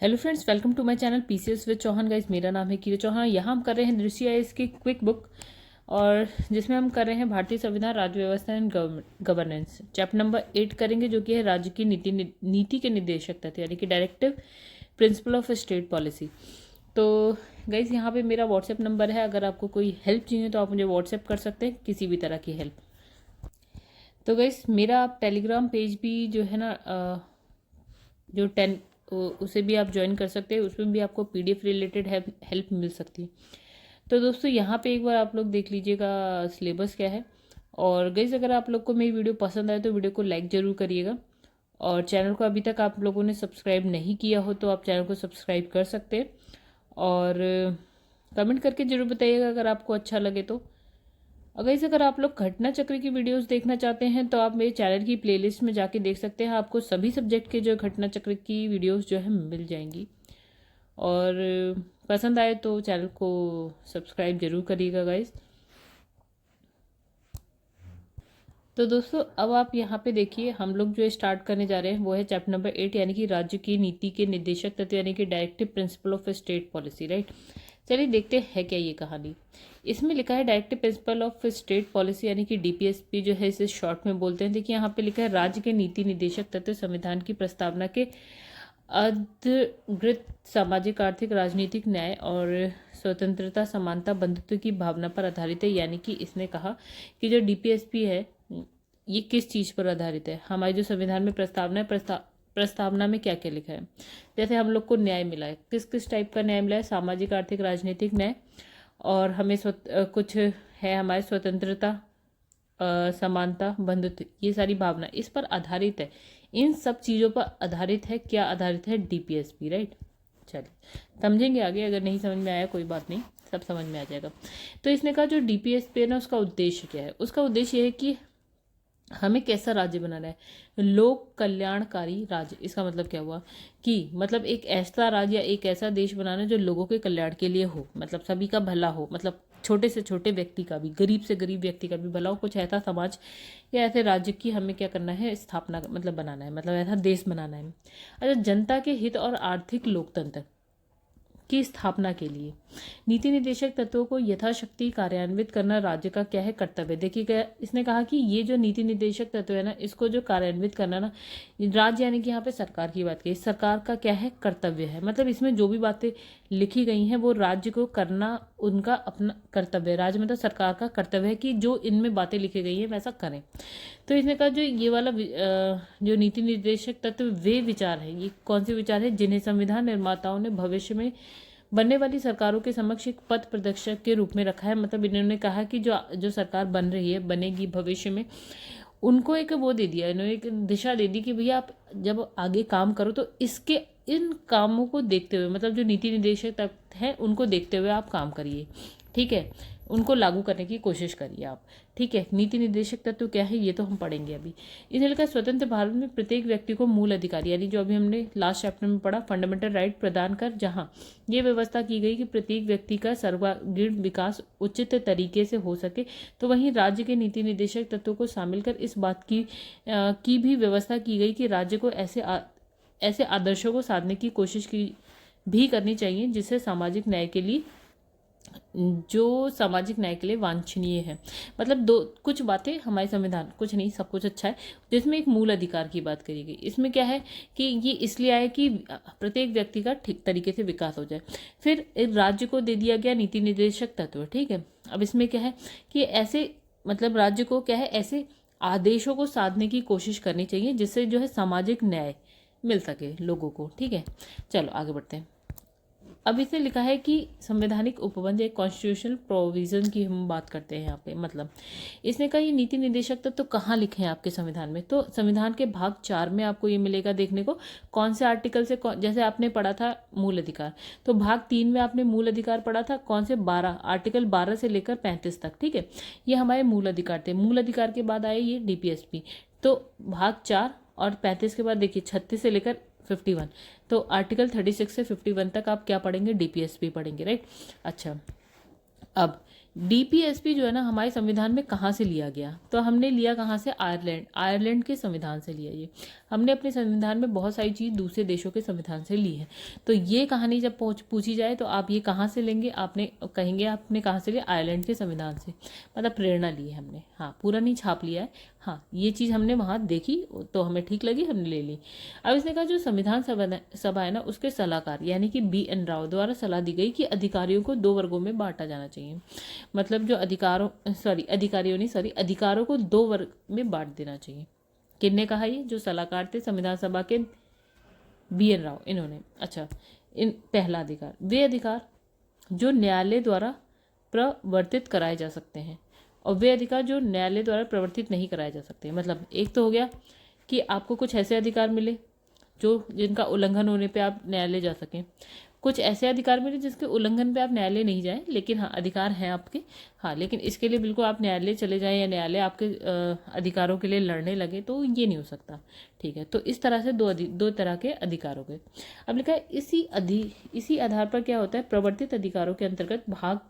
Hello friends, welcome to my channel PCS with Chauhan. Guys, मेरा नाम है कीर्ति चौहान। यहाँ हम कर रहे हैं दृष्टि आईएएस की क्विक बुक, और जिसमें हम कर रहे हैं भारतीय संविधान, राज्य व्यवस्था एंड गवर्नेंस। चैप्टर नंबर 8 करेंगे, जो कि है राज्य की नीति के निर्देशक तत्व, यानी कि directive principle of state policy. तो गाइस, यहाँ पे मेरा व्हाट्सएप नंबर है। अगर आपको कोई हेल्प चाहिए तो आप मुझे व्हाट्सएप कर सकते हैं, किसी भी तरह की हेल्प। तो गाइस, मेरा टेलीग्राम पेज भी जो है ना, जो 10 उसे भी आप ज्वाइन कर सकते हैं। उसमें भी आपको पीडीएफ रिलेटेड हेल्प मिल सकती है। तो दोस्तों, यहाँ पे एक बार आप लोग देख लीजिएगा सिलेबस क्या है। और गाइस, अगर आप लोग को मेरी वीडियो पसंद आए तो वीडियो को लाइक ज़रूर करिएगा, और चैनल को अभी तक आप लोगों ने सब्सक्राइब नहीं किया हो तो आप चैनल को सब्सक्राइब कर सकते हैं। और कमेंट करके ज़रूर बताइएगा अगर आपको अच्छा लगे तो। अगर आप लोग घटना चक्र की वीडियोस देखना चाहते हैं तो आप मेरे चैनल की प्लेलिस्ट में जाके देख सकते हैं। आपको सभी सब्जेक्ट के जो घटना चक्र की वीडियोस जो है मिल जाएंगी। और पसंद आए तो चैनल को सब्सक्राइब जरूर करिएगा गाइस। तो दोस्तों, अब आप यहाँ पे देखिए, हम लोग जो स्टार्ट करने जा रहे हैं वो है चैप्टर नंबर 8, यानी कि राज्य की नीति के निर्देशक तत्व, यानी कि directive principle of state policy. Right, चलिए देखते हैं क्या ये कहानी। इसमें लिखा है directive principle of state policy, यानी कि डीपीएसपी जो है, इसे शॉर्ट में बोलते हैं। देखिए यहाँ पे लिखा है राज्य के नीति निर्देशक तत्व संविधान की प्रस्तावना के अधिकृत सामाजिक, आर्थिक, राजनीतिक, न्याय और स्वतंत्रता, समानता, बंधुत्व की भावना पर आधारित है। यानी कि इसने कहा कि जो डीपीएसपी है ये किस चीज़ पर आधारित है। हमारे जो संविधान में प्रस्तावना है, प्रस्तावना में क्या क्या लिखा है। जैसे हम लोग को न्याय मिला है, किस किस टाइप का न्याय मिला है, सामाजिक, आर्थिक, राजनीतिक न्याय, और हमें कुछ है हमारे स्वतंत्रता, समानता, बंधुत्व, ये सारी भावना इस पर आधारित है। इन सब चीज़ों पर आधारित है, क्या आधारित है, डीपीएसपी। राइट, चलिए समझेंगे आगे। अगर नहीं समझ में आया कोई बात नहीं, सब समझ में आ जाएगा। तो इसने कहा जो डीपीएसपी है ना, उसका उद्देश्य क्या है। उसका उद्देश्य ये है कि हमें कैसा राज्य बनाना है, लोक कल्याणकारी राज्य। इसका मतलब क्या हुआ कि मतलब एक ऐसा राज्य या एक ऐसा देश बनाना जो लोगों के कल्याण के लिए हो, मतलब सभी का भला हो, मतलब छोटे से छोटे व्यक्ति का भी, गरीब से गरीब व्यक्ति का भी भला हो। कुछ ऐसा समाज या ऐसे राज्य की हमें क्या करना है, स्थापना मतलब बनाना है, मतलब ऐसा देश बनाना है। अच्छा, जनता के हित और आर्थिक लोकतंत्र की स्थापना के लिए नीति निर्देशक तत्वों को यथाशक्ति कार्यान्वित करना राज्य का क्या है, कर्तव्य। देखिए क्या इसने कहा कि ये जो नीति निर्देशक तत्व है ना, इसको जो कार्यान्वित करना ना, राज्य यानी कि यहाँ पे सरकार की बात की, सरकार का क्या है, कर्तव्य है। मतलब इसमें जो भी बातें लिखी गई हैं वो राज्य को करना उनका अपना कर्तव्य है। राज्य मतलब सरकार का कर्तव्य है कि जो इनमें बातें लिखी गई हैं वैसा करें। तो इसने कहा जो ये वाला जो नीति निर्देशक तत्व वे विचार है, ये कौन से विचार है, जिन्हें संविधान निर्माताओं ने भविष्य में बनने वाली सरकारों के समक्ष एक पथ प्रदर्शक के रूप में रखा है। मतलब इन्होंने कहा कि जो जो सरकार बन रही है, बनेगी भविष्य में, उनको एक वो दे दिया, इन्होंने एक दिशा दे दी कि भैया आप जब आगे काम करो तो इसके इन कामों को देखते हुए, मतलब जो नीति निर्देशक तत्व हैं उनको देखते हुए आप काम करिए। ठीक है, उनको लागू करने की कोशिश करिए आप। ठीक है, नीति निर्देशक तत्व क्या है ये तो हम पढ़ेंगे अभी। इसलिए लिखा स्वतंत्र भारत में प्रत्येक व्यक्ति को मूल अधिकार, यानी जो अभी हमने लास्ट चैप्टर में पढ़ा, फंडामेंटल राइट प्रदान कर, जहां ये व्यवस्था की गई कि प्रत्येक व्यक्ति का सर्वांगीण विकास उचित तरीके से हो सके, तो वहीं राज्य के नीति निर्देशक तत्वों को शामिल कर इस बात की भी व्यवस्था की गई कि राज्य को ऐसे आदर्शों को साधने की कोशिश की भी करनी चाहिए जिससे सामाजिक न्याय के लिए वांछनीय है। मतलब दो कुछ बातें हमारे संविधान, कुछ नहीं सब कुछ अच्छा है, जिसमें एक मूल अधिकार की बात करी गई। इसमें क्या है कि ये इसलिए आया कि प्रत्येक व्यक्ति का ठीक तरीके से विकास हो जाए। फिर राज्य को दे दिया गया नीति निर्देशक तत्व। ठीक है, अब इसमें क्या है कि ऐसे मतलब राज्य को क्या है, ऐसे आदेशों को साधने की कोशिश करनी चाहिए जिससे जो है सामाजिक न्याय मिल सके लोगों को। ठीक है, चलो आगे बढ़ते हैं। अब इसने लिखा है कि संवैधानिक उपबंध, एक कॉन्स्टिट्यूशनल प्रोविजन की हम बात करते हैं यहाँ पे। मतलब इसने कहा ये नीति निर्देशक तत्व तो कहाँ लिखे हैं आपके संविधान में, तो संविधान के भाग 4 में आपको ये मिलेगा देखने को। कौन से आर्टिकल से जैसे आपने पढ़ा था मूल अधिकार, तो भाग 3 में आपने मूल अधिकार पढ़ा था, कौन से 12 आर्टिकल 12 से लेकर 35 तक। ठीक है, ये हमारे मूल अधिकार थे। मूल अधिकार के बाद आए ये डीपीएसपी। तो भाग 4 और 35 के बाद देखिए 36 से लेकर 51, तो आर्टिकल 36 से 51 तक आप क्या पढ़ेंगे, डीपीएसपी पढ़ेंगे। राइट, अच्छा अब डीपीएसपी जो है ना हमारे संविधान में कहाँ से लिया गया, तो हमने लिया कहाँ से, आयरलैंड के संविधान से लिया। ये हमने अपने संविधान में बहुत सारी चीज़ दूसरे देशों के संविधान से ली है। तो ये कहानी जब पूछी जाए तो आप ये कहाँ से लेंगे, आपने कहेंगे आपने कहाँ से लिया, आयरलैंड के संविधान से, मतलब प्रेरणा ली है हमने। हाँ, पूरा नहीं छाप लिया है, हाँ ये चीज़ हमने वहाँ देखी तो हमें ठीक लगी, हमने ले ली। अब इसने कहा जो संविधान सभा है ना उसके सलाहकार यानी कि BN राव द्वारा सलाह दी गई कि अधिकारियों को 2 वर्गों में बांटा जाना चाहिए। मतलब जो अधिकारों को 2 वर्ग में बांट देना चाहिए। किसने कहा, ये जो सलाहकार थे संविधान सभा के BN राव, इन्होंने। अच्छा, पहला अधिकार, वे अधिकार जो न्यायालय द्वारा प्रवर्तित कराए जा सकते हैं, और वे अधिकार जो न्यायालय द्वारा प्रवर्तित नहीं कराए जा सकते। मतलब एक तो हो गया कि आपको कुछ ऐसे अधिकार मिले जिनका उल्लंघन होने पे आप न्यायालय जा सकें, कुछ ऐसे अधिकार मिले जिसके उल्लंघन पे आप न्यायालय नहीं जाएं, लेकिन हाँ अधिकार हैं आपके, हाँ लेकिन इसके लिए बिल्कुल आप न्यायालय चले जाएं या न्यायालय आपके अधिकारों के लिए लड़ने लगे तो ये नहीं हो सकता। ठीक है, तो इस तरह से दो तरह के अधिकारों के। अब लिखा है इसी आधार पर क्या होता है, प्रवर्तित अधिकारों के अंतर्गत भाग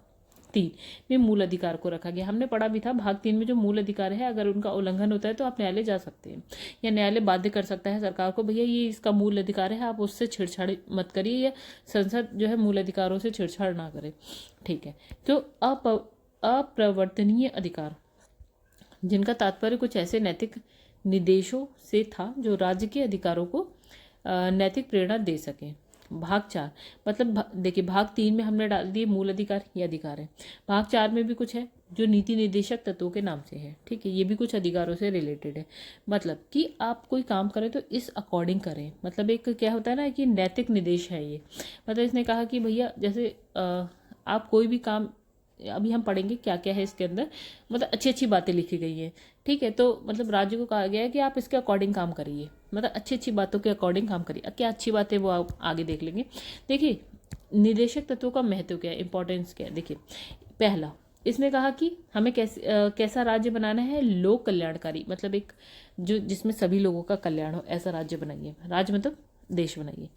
3 में मूल अधिकार को रखा गया। हमने पढ़ा भी था भाग 3 में जो मूल अधिकार है अगर उनका उल्लंघन होता है तो आप न्यायालय जा सकते हैं, या न्यायालय बाध्य कर सकता है सरकार को, भैया ये इसका मूल अधिकार है, आप उससे छेड़छाड़ मत करिए, या संसद जो है मूल अधिकारों से छेड़छाड़ ना करे। ठीक है, तो अप्रवर्तनीय अधिकार जिनका तात्पर्य कुछ ऐसे नैतिक निर्देशों से था जो राज्य के अधिकारों को नैतिक प्रेरणा दे सके। भाग 4 मतलब देखिए भाग 3 में हमने डाल दिए मूल अधिकार, ये अधिकार है। भाग 4 में भी कुछ है जो नीति निर्देशक तत्वों के नाम से है। ठीक है, ये भी कुछ अधिकारों से रिलेटेड है। मतलब कि आप कोई काम करें तो इस अकॉर्डिंग करें, मतलब एक क्या होता है ना कि नैतिक निर्देश है ये। मतलब इसने कहा कि भैया जैसे आप कोई भी काम, अभी हम पढ़ेंगे क्या क्या है इसके अंदर, मतलब अच्छी अच्छी बातें लिखी गई है। ठीक है, तो मतलब राज्य को कहा गया है कि आप इसके अकॉर्डिंग काम करिए, मतलब अच्छी अच्छी बातों के अकॉर्डिंग काम करिए। क्या अच्छी बात है वो आप आगे देख लेंगे। देखिए निदेशक तत्वों का महत्व क्या है, इंपॉर्टेंस क्या है। देखिए पहला इसने कहा कि हमें कैसा राज्य बनाना है, लोक कल्याणकारी, मतलब एक जो जिसमें सभी लोगों का कल्याण हो ऐसा राज्य बनाइए। राज्य मतलब देश बनाइए।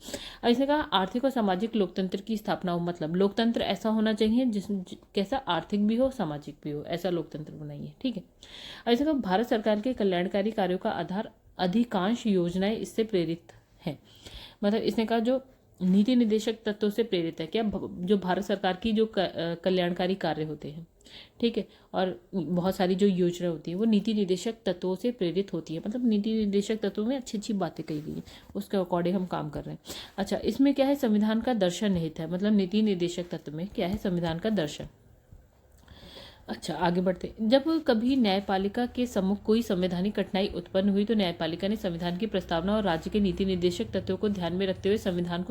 और इसने कहा आर्थिक और सामाजिक लोकतंत्र की स्थापना हो, मतलब लोकतंत्र ऐसा होना चाहिए जिसमें कैसा आर्थिक भी हो सामाजिक भी हो, ऐसा लोकतंत्र बनाइए। ठीक है, और इसने कहा भारत सरकार के कल्याणकारी कार्यों का आधार अधिकांश योजनाएं इससे प्रेरित है। मतलब इसने कहा जो नीति निर्देशक तत्वों से प्रेरित है, क्या जो भारत सरकार की जो कल्याणकारी कार्य होते हैं। ठीक है, और बहुत सारी जो योजना होती है वो नीति निर्देशक तत्वों से प्रेरित होती है। मतलब नीति निर्देशक तत्वों में अच्छी अच्छी बातें कही गई हैं, उसके अकॉर्डिंग हम काम कर रहे हैं। अच्छा, इसमें क्या है, संविधान का दर्शन निहित है। मतलब नीति निर्देशक तत्व में क्या है, संविधान का दर्शन। अच्छा आगे बढ़ते, जब कभी न्यायपालिका के सम्मुख कोई संवैधानिक कठिनाई उत्पन्न हुई तो न्यायपालिका ने संविधान की प्रस्तावना और राज्य के नीति निर्देशक तत्वों को ध्यान में रखते हुए संविधान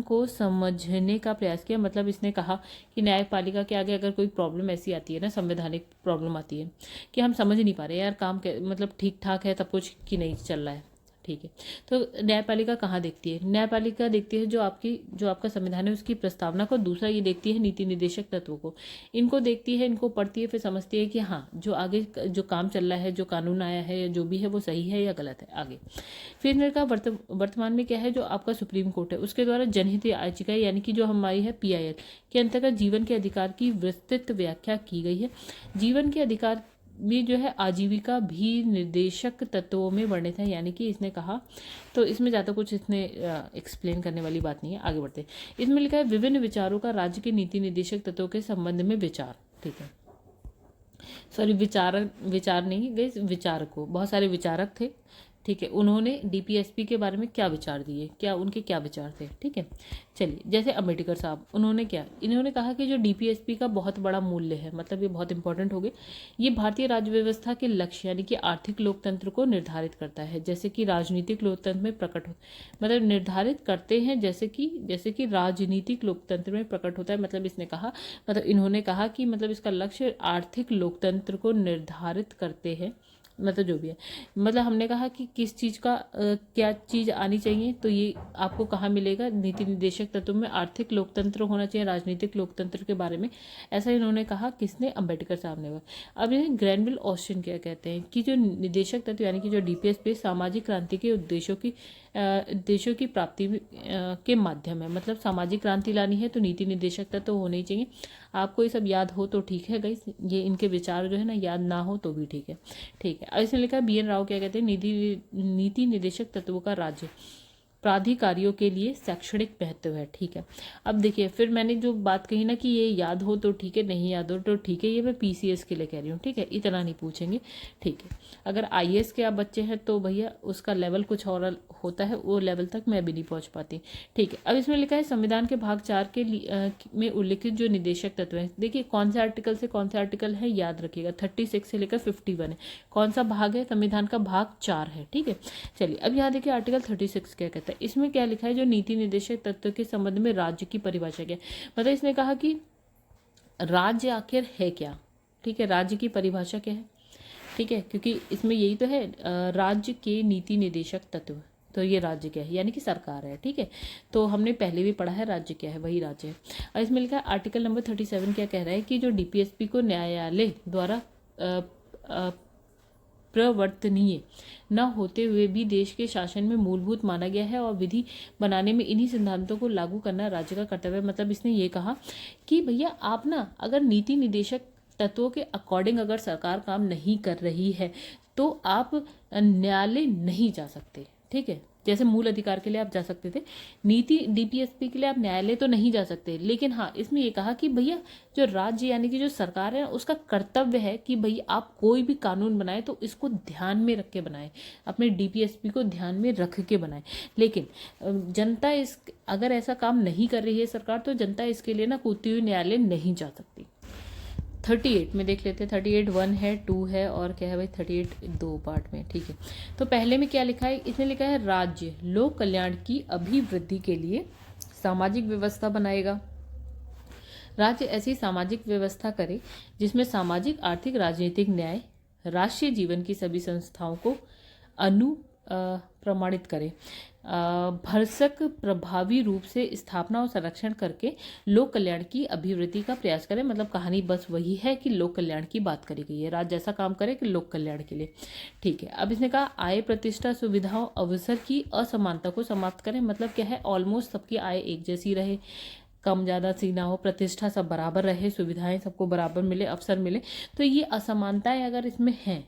को समझने का प्रयास किया। मतलब इसने कहा कि न्यायपालिका के आगे अगर कोई प्रॉब्लम ऐसी आती है ना, संवैधानिक प्रॉब्लम आती है कि हम समझ नहीं पा रहे यार काम मतलब ठीक ठाक है सब कुछ कि नहीं चल रहा है। ठीक है, तो न्यायपालिका कहाँ देखती है, न्यायपालिका देखती है जो आपका संविधान है उसकी प्रस्तावना को। दूसरा ये देखती है नीति निर्देशक तत्वों को, इनको देखती है, इनको पढ़ती है, फिर समझती है कि हाँ जो आगे जो काम चल रहा है, जो कानून आया है या जो भी है वो सही है या गलत है। आगे फिर इन्होंने कहा वर्तमान में क्या है, जो आपका सुप्रीम कोर्ट है उसके द्वारा जनहित याचिका यानी कि जो हमारी है PIL के अंतर्गत जीवन के अधिकार की विस्तृत व्याख्या की गई है। जीवन के अधिकार भी जो है आजीविका भी निर्देशक तत्वों में वर्णित है। यानी कि इसने कहा, तो इसमें ज़्यादा कुछ इसने एक्सप्लेन करने वाली बात नहीं है। आगे बढ़ते, इसमें लिखा है विभिन्न विचारों का राज्य के नीति निर्देशक तत्वों के संबंध में विचार। ठीक है, सॉरी विचार नहीं गए, विचारकों, बहुत सारे विचारक थे। ठीक है, उन्होंने DPSP के बारे में क्या विचार दिए, क्या उनके क्या विचार थे। ठीक है, चलिए जैसे अम्बेडकर साहब, इन्होंने कहा कि जो DPSP का बहुत बड़ा मूल्य है, मतलब ये बहुत इंपॉर्टेंट हो गए, ये भारतीय राज्य व्यवस्था के लक्ष्य यानी कि आर्थिक लोकतंत्र को निर्धारित करता है, जैसे कि राजनीतिक लोकतंत्र में प्रकट हो, मतलब निर्धारित करते हैं जैसे कि राजनीतिक लोकतंत्र में प्रकट होता है। मतलब इसने कहा, मतलब इन्होंने कहा कि मतलब इसका लक्ष्य आर्थिक लोकतंत्र को निर्धारित करते हैं। मतलब जो भी है, मतलब हमने कहा कि किस चीज़ का क्या चीज़ आनी चाहिए, तो ये आपको कहाँ मिलेगा, नीति निर्देशक तत्व में आर्थिक लोकतंत्र होना चाहिए, राजनीतिक लोकतंत्र के बारे में। ऐसा इन्होंने कहा, किसने, अम्बेडकर साहब ने। अब ये ग्रैनविल ऑस्टिन क्या कहते हैं कि जो निर्देशक तत्व यानी कि जो DPSP सामाजिक क्रांति के उद्देश्यों की उद्देश्यों की प्राप्ति के माध्यम है। मतलब सामाजिक क्रांति लानी है तो नीति निदेशक तत्व तो होने ही चाहिए। आपको ये सब याद हो तो ठीक है गाइस, ये इनके विचार जो है ना याद ना हो तो भी ठीक है। ठीक है, अब इसमें लिखा है BN राव क्या कहते हैं, नीति निदेशक तत्वों का राज्य प्राधिकारियों के लिए शैक्षणिक महत्व है। ठीक है, अब देखिए फिर मैंने जो बात कही ना कि ये याद हो तो ठीक है, नहीं याद हो तो ठीक है, ये मैं PCS के लिए कह रही हूँ। ठीक है, इतना नहीं पूछेंगे। ठीक है, अगर IAS के आप बच्चे हैं तो भैया उसका लेवल कुछ और होता है, वो लेवल तक मैं भी नहीं पहुँच पाती। ठीक है, अब इसमें लिखा है संविधान के भाग 4 में उल्लिखित जो निदेशक तत्व हैं। देखिए कौन से आर्टिकल से कौन से आर्टिकल है याद रखिएगा, 36 से लेकर 51 है। कौन सा भाग है, संविधान का भाग 4 है। ठीक है, चलिए अब यहाँ देखिए आर्टिकल 36 क्या कहता है। इसमें क्या लिखा है, जो नीति निदेशक तत्व के संबंध में राज्य की परिभाषा क्या है। मतलब इसने कहा कि राज्य आखिर है क्या। ठीक है, राज्य की परिभाषा क्या है। ठीक है, क्योंकि इसमें यही तो है, राज्य के नीति निदेशक तत्व, तो ये राज्य क्या है, यानी कि सरकार है। ठीक है, तो हमने पहले भी पढ़ा है राज्य क्या है, वही राज्य है। और इसमें लिखा है आर्टिकल नंबर 37 क्या कह रहा है कि जो DPSP को न्यायालय द्वारा प्रवर्तनीय न होते हुए भी देश के शासन में मूलभूत माना गया है और विधि बनाने में इन्हीं सिद्धांतों को लागू करना राज्य का कर्तव्य है। मतलब इसने ये कहा कि भैया आप ना अगर नीति निदेशक तत्वों के अकॉर्डिंग अगर सरकार काम नहीं कर रही है तो आप न्यायालय नहीं जा सकते। ठीक है, जैसे मूल अधिकार के लिए आप जा सकते थे, नीति DPSP के लिए आप न्यायालय तो नहीं जा सकते। लेकिन हाँ, इसमें ये कहा कि भैया जो राज्य यानी कि जो सरकार है उसका कर्तव्य है कि भैया आप कोई भी कानून बनाए तो इसको ध्यान में रख के बनाए, अपने DPSP को ध्यान में रख के बनाए। लेकिन जनता अगर ऐसा काम नहीं कर रही है सरकार, तो जनता इसके लिए ना कूदती हुई न्यायालय नहीं जा सकती। 38 में देख लेते हैं, 38 1 है, 2 है और क्या है भाई 38 2 पार्ट में। ठीक है, तो पहले में क्या लिखा है, इसमें लिखा है राज्य लोक कल्याण की अभिवृद्धि के लिए सामाजिक व्यवस्था बनाएगा। राज्य ऐसी सामाजिक व्यवस्था करे जिसमें सामाजिक आर्थिक राजनीतिक न्याय राष्ट्रीय जीवन की सभी संस्थाओं को प्रमाणित करे, भरसक प्रभावी रूप से स्थापना और संरक्षण करके लोक कल्याण की अभिवृद्धि का प्रयास करें। मतलब कहानी बस वही है कि लोक कल्याण की बात करी गई है, राज्य ऐसा काम करे कि लोक कल्याण के लिए। ठीक है, अब इसने कहा आय प्रतिष्ठा सुविधाओं अवसर की असमानता को समाप्त करें। मतलब क्या है, ऑलमोस्ट सबकी आय एक जैसी रहे, कम ज़्यादा सी ना हो, प्रतिष्ठा सब बराबर रहे, सुविधाएं सबको बराबर मिले, अवसर मिले। तो ये असमानताएं अगर इसमें हैं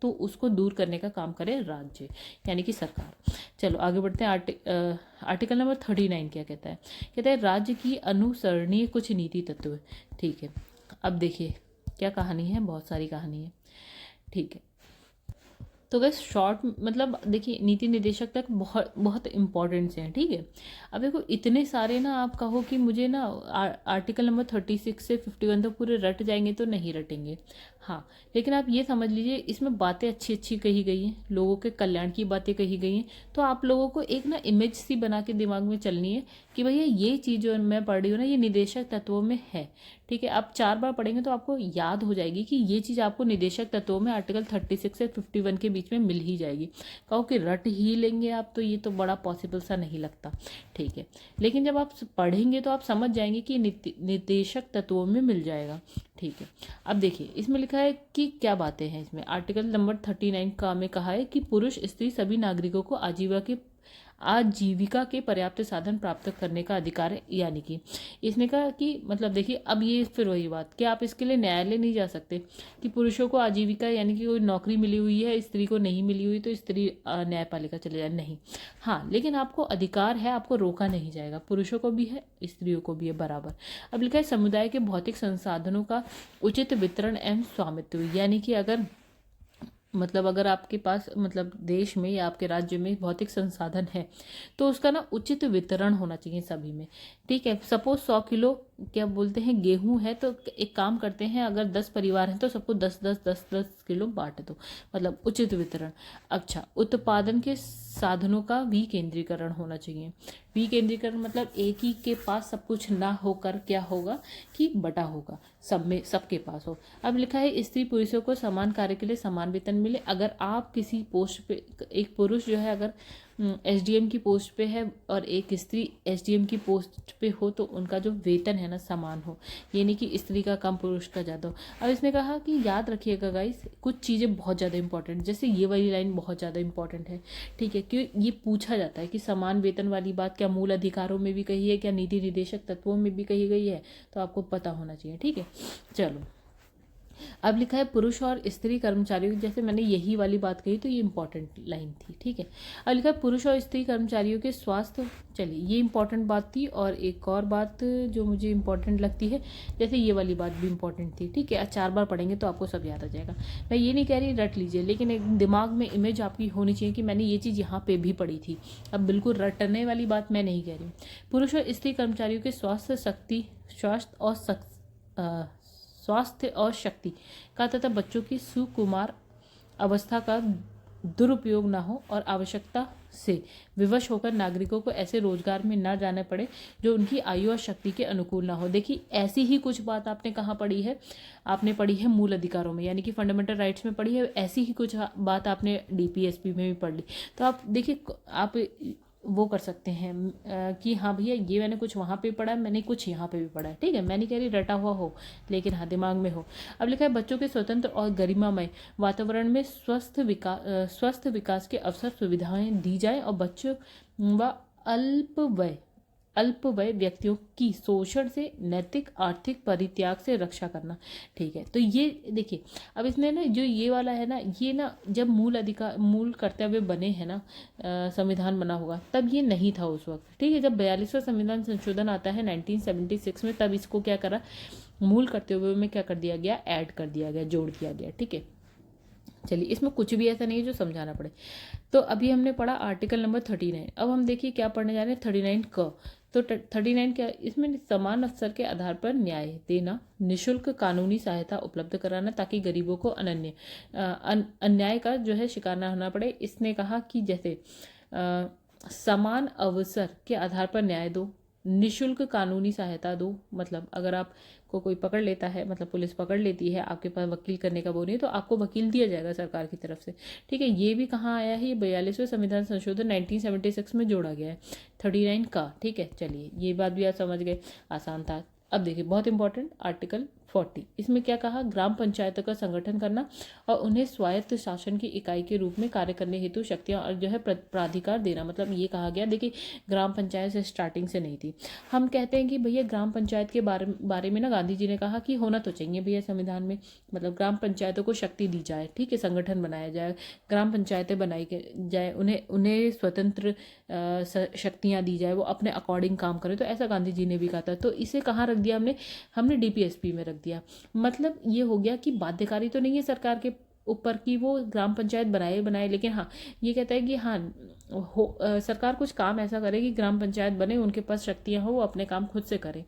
तो उसको दूर करने का काम करे राज्य यानी कि सरकार। चलो आगे बढ़ते हैं। आर्टिकल नंबर 39 क्या कहता है, कहता है राज्य की अनुसरणीय कुछ नीति तत्व। ठीक है, अब देखिए क्या कहानी है, बहुत सारी कहानी है। ठीक है, तो गैस शॉर्ट मतलब देखिए नीति निदेशक तक बहुत बहुत इंपॉर्टेंट से हैं। ठीक है, अब देखो इतने सारे ना आप कहो कि मुझे ना आर्टिकल नंबर 36 से 51 तो पूरे रट जाएंगे, तो नहीं रटेंगे। हाँ, लेकिन आप ये समझ लीजिए इसमें बातें अच्छी अच्छी कही गई हैं, लोगों के कल्याण की बातें कही गई हैं। तो आप लोगों को एक ना इमेज सी बना के दिमाग में चलनी है कि भैया ये चीज़ जो मैं पढ़ रही हूँ ना ये निदेशक तत्वों में है। ठीक है, आप 4 बार पढ़ेंगे तो आपको याद हो जाएगी कि ये चीज़ आपको निदेशक तत्वों में आर्टिकल 36 से 51 के बीच में मिल ही जाएगी। कहो कि रट ही लेंगे आप, तो ये तो बड़ा पॉसिबल सा नहीं लगता। ठीक है, लेकिन जब आप पढ़ेंगे तो आप समझ जाएंगे कि निदेशक तत्वों में मिल जाएगा। ठीक है, अब देखिए इसमें लिखा है कि क्या बातें हैं इसमें। आर्टिकल नंबर 39 का में कहा है कि पुरुष स्त्री सभी नागरिकों को आजीविका के पर्याप्त साधन प्राप्त करने का अधिकार है। यानी कि इसने कहा कि मतलब देखिए अब ये फिर वही बात कि आप इसके लिए न्यायालय नहीं जा सकते कि पुरुषों को आजीविका यानी कि कोई नौकरी मिली हुई है, स्त्री को नहीं मिली हुई तो स्त्री न्यायपालिका चले जाए, नहीं। हाँ, लेकिन आपको अधिकार है, आपको रोका नहीं जाएगा, पुरुषों को भी है स्त्रियों को भी है बराबर। अब लिखा है समुदाय के भौतिक संसाधनों का उचित वितरण एवं स्वामित्व। यानी कि अगर आपके पास मतलब देश में या आपके राज्य में भौतिक संसाधन है तो उसका ना उचित वितरण होना चाहिए सभी में। ठीक है, सपोज 100 किलो क्या बोलते हैं गेहूं है तो एक काम करते हैं, अगर 10 परिवार हैं तो सबको 10 किलो बांट दो, मतलब उचित वितरण। अच्छा, उत्पादन के साधनों का विकेंद्रीकरण होना चाहिए। विकेंद्रीकरण मतलब एक ही के पास सब कुछ ना होकर क्या होगा कि बटा होगा, सब में सबके पास हो। अब लिखा है स्त्री पुरुषों को समान कार्य के लिए समान वेतन मिले। अगर आप किसी पोस्ट पे, एक पुरुष जो है अगर एसडीएम की पोस्ट पे है और एक स्त्री एसडीएम की पोस्ट पे हो तो उनका जो वेतन है ना समान हो, ये नहीं कि स्त्री का कम पुरुष का ज़्यादा हो। अब इसने कहा कि याद रखिएगा गाइस, कुछ चीज़ें बहुत ज़्यादा इंपॉर्टेंट, जैसे ये वाली लाइन बहुत ज़्यादा इंपॉर्टेंट है, ठीक है, क्यों ये पूछा जाता है कि समान वेतन वाली बात क्या मूल अधिकारों में भी कही है, क्या नीति निर्देशक तत्वों में भी कही गई है, तो आपको पता होना चाहिए, ठीक है। चलो, अब लिखा है पुरुष और स्त्री कर्मचारियों की, जैसे मैंने यही वाली बात कही तो ये इंपॉर्टेंट लाइन थी, ठीक है। अब लिखा है पुरुष और स्त्री कर्मचारियों के स्वास्थ्य, चलिए ये इंपॉर्टेंट बात थी। और एक और बात जो मुझे इंपॉर्टेंट लगती है, जैसे ये वाली बात भी इंपॉर्टेंट थी, ठीक है। 4 बार पढ़ेंगे तो आपको सब याद आ जाएगा। मैं ये नहीं कह रही रट लीजिए, लेकिन एक दिमाग में इमेज आपकी होनी चाहिए कि मैंने ये चीज़ यहाँ पे भी पढ़ी थी। अब बिल्कुल रटने वाली बात मैं नहीं कह रही हूँ। पुरुष और स्त्री कर्मचारियों के स्वास्थ्य और शक्ति का तथा बच्चों की सुकुमार अवस्था का दुरुपयोग ना हो और आवश्यकता से विवश होकर नागरिकों को ऐसे रोजगार में ना जाना पड़े जो उनकी आयु और शक्ति के अनुकूल ना हो। देखिए ऐसी ही कुछ बात आपने कहाँ पढ़ी है, आपने पढ़ी है मूल अधिकारों में, यानी कि फंडामेंटल राइट्स में पढ़ी है। ऐसी ही कुछ बात आपने डीपीएसपी में भी पढ़ ली। तो आप देखिए, आप वो कर सकते हैं कि हाँ भैया ये मैंने कुछ वहाँ पे पढ़ा है, मैंने कुछ यहाँ पे भी पढ़ा है, ठीक है। मैं नहीं कह रही रटा हुआ हो, लेकिन हाँ दिमाग में हो। अब लिखा है बच्चों के स्वतंत्र और गरिमामय वातावरण में स्वस्थ विकास के अवसर सुविधाएं दी जाए और बच्चों व अल्पवय व्यक्तियों की शोषण से नैतिक आर्थिक परित्याग से रक्षा करना, ठीक है। तो ये देखिए, अब इसने ना जो ये वाला है ना, ये ना जब मूल कर्तव्य बने हैं ना, संविधान बना होगा तब ये नहीं था उस वक्त, ठीक है। जब 42वां संविधान संशोधन आता है 1976 में, तब इसको क्या करा, मूल कर्तव्यों में क्या कर दिया गया, ऐड कर दिया गया, जोड़ दिया गया, ठीक है। चलिए, इसमें कुछ भी ऐसा नहीं है जो समझाना पड़े। तो अभी हमने पढ़ा आर्टिकल नंबर 39। अब हम देखिए क्या पढ़ने जा रहे हैं 39 क। तो 39 क्या, इसमें समान अवसर के आधार पर न्याय देना, निशुल्क कानूनी सहायता उपलब्ध कराना ताकि गरीबों को अन्याय का जो है शिकार ना होना पड़े। इसने कहा कि जैसे समान अवसर के आधार पर न्याय दो, निशुल्क कानूनी सहायता दो, मतलब अगर आपको कोई पकड़ लेता है, मतलब पुलिस पकड़ लेती है, आपके पास वकील करने का वो नहीं, तो आपको वकील दिया जाएगा सरकार की तरफ से, ठीक है। ये भी कहाँ आया है, ये 42वें संविधान संशोधन 1976 में जोड़ा गया है 39 का, ठीक है। चलिए ये बात भी आप समझ गए, आसान था। अब देखिए बहुत इंपॉर्टेंट आर्टिकल 40, इसमें क्या कहा, ग्राम पंचायतों का संगठन करना और उन्हें स्वायत्त शासन की इकाई के रूप में कार्य करने हेतु शक्तियां और जो है प्राधिकार देना। मतलब ये कहा गया, देखिए ग्राम पंचायत से स्टार्टिंग से नहीं थी। हम कहते हैं कि भैया ग्राम पंचायत के बारे में ना गांधी जी ने कहा कि होना तो चाहिए भैया संविधान में, मतलब ग्राम पंचायतों को शक्ति दी जाए, ठीक है, संगठन बनाया जाए, ग्राम पंचायतें बनाई जाए, उन्हें स्वतंत्र शक्तियाँ दी जाए, वो अपने अकॉर्डिंग काम करें। तो ऐसा गांधी जी ने भी कहा था। तो इसे कहाँ रख दिया हमने डीपीएसपी में रख दिया। मतलब ये हो गया कि बाध्यकारी तो नहीं है सरकार के ऊपर की वो ग्राम पंचायत बनाए, लेकिन हाँ ये कहता है कि हाँ सरकार कुछ काम ऐसा करे कि ग्राम पंचायत बने, उनके पास शक्तियाँ हो, वो अपने काम खुद से करें,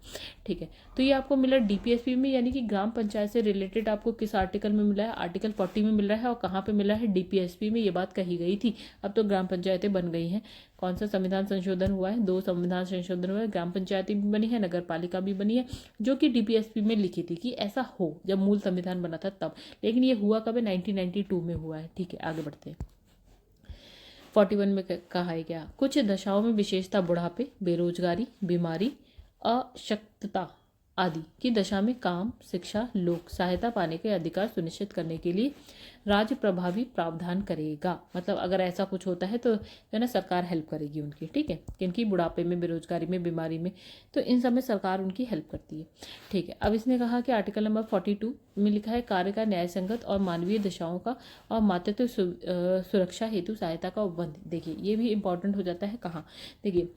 ठीक है। तो ये आपको मिला डीपीएसपी में, यानी कि ग्राम पंचायत से रिलेटेड आपको किस आर्टिकल में मिला है, आर्टिकल 40 में मिल रहा है। और कहाँ पे मिला है, डीपीएसपी में। ये बात कही गई थी। अब तो ग्राम पंचायतें बन गई हैं। कौन सा संविधान संशोधन हुआ है, 2 संविधान संशोधन हुआ है, ग्राम पंचायतें भी बनी है, नगर पालिका भी बनी है, जो कि डीपीएसपी में लिखी थी कि ऐसा हो, जब मूल संविधान बना था तब। लेकिन ये हुआ कब है, 1992 में हुआ है, ठीक है। आगे बढ़ते हैं। 41 में कहा है क्या, कुछ दशाओं में विशेषता बुढ़ापे, बेरोजगारी, बीमारी, अशक्तता आदि की दशा में काम, शिक्षा, लोक सहायता पाने के अधिकार सुनिश्चित करने के लिए राज्य प्रभावी प्रावधान करेगा। मतलब अगर ऐसा कुछ होता है तो है ना, सरकार हेल्प करेगी उनकी, ठीक है। किनकी, बुढ़ापे में, बेरोजगारी में, बीमारी में, तो इन सब में सरकार उनकी हेल्प करती है, ठीक है। अब इसने कहा कि आर्टिकल नंबर 42 में लिखा है कार्य का न्याय संगत और मानवीय दशाओं का और मातृत्व सुरक्षा हेतु सहायता का उपबंध। देखिए ये भी इंपॉर्टेंट हो जाता है। कहाँ, देखिए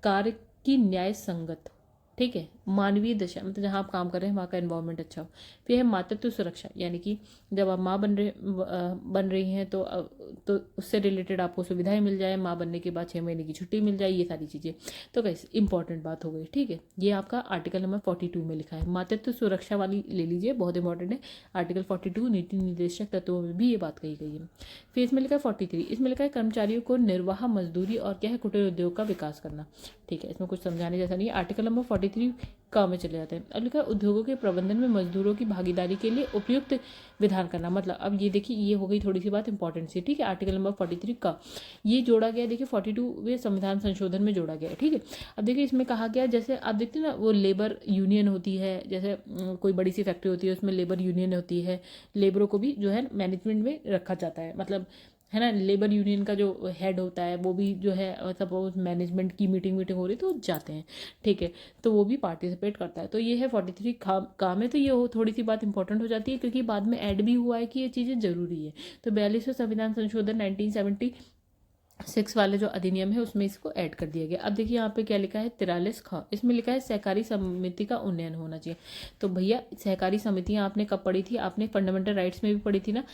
कार्य की न्याय संगत, ठीक है, मानवीय दशा, मतलब जहाँ आप काम कर रहे हैं वहाँ का एनवायरनमेंट अच्छा हो। फिर है मातृत्व सुरक्षा, यानी कि जब आप माँ बन रही हैं तो उससे रिलेटेड आपको सुविधाएं मिल जाए, माँ बनने के बाद 6 महीने की छुट्टी मिल जाए, ये सारी चीज़ें। तो कैसे इंपॉर्टेंट बात हो गई, ठीक है। ये आपका आर्टिकल नंबर 42 में लिखा है। मातृत्व सुरक्षा वाली ले लीजिए, बहुत इंपॉर्टेंट है। आर्टिकल 42 नीति निर्देशक तत्वों में भी ये बात कही गई है। फिर इसमें लिखा है 43, इसमें लिखा है कर्मचारियों को निर्वाह, मजदूरी और क्या है, कुटीर उद्योग का विकास करना, ठीक है। इसमें कुछ समझाने जैसा नहीं है। आर्टिकल नंबर 43 क में चले जाते हैं। अब लिखा है उद्योगों के प्रबंधन में मजदूरों की भागीदारी के लिए उपयुक्त विधान करना। मतलब अब ये देखिए, ये हो गई थोड़ी सी बात इंपॉर्टेंट सी, ठीक है। आर्टिकल नंबर 43 का ये जोड़ा गया, देखिए 42वें संविधान संशोधन में जोड़ा गया है, ठीक है। अब देखिए इसमें कहा गया, जैसे आप देखते हैं ना, वो लेबर यूनियन होती है, जैसे कोई बड़ी सी फैक्ट्री होती है उसमें लेबर यूनियन होती है, लेबरों को भी जो है मैनेजमेंट में रखा जाता है, मतलब है ना। लेबर यूनियन का जो हेड होता है वो भी जो है, सपोज मैनेजमेंट की मीटिंग हो रही तो जाते हैं, ठीक है, तो वो भी पार्टिसिपेट करता है। तो ये है 43 काम है। तो ये थोड़ी सी बात इंपॉर्टेंट हो जाती है क्योंकि बाद में ऐड भी हुआ है कि ये चीज़ें जरूरी है। तो 42वें संविधान संशोधन 1976 वाले जो अधिनियम है उसमें इसको ऐड कर दिया गया। अब देखिए यहाँ पे क्या लिखा है, 43 ख, इसमें लिखा है सहकारी समिति का उन्नयन होना चाहिए। तो भैया सहकारी समितियाँ आपने कब पढ़ी थी? आपने फंडामेंटल राइट्स में भी पढ़ी थी ना,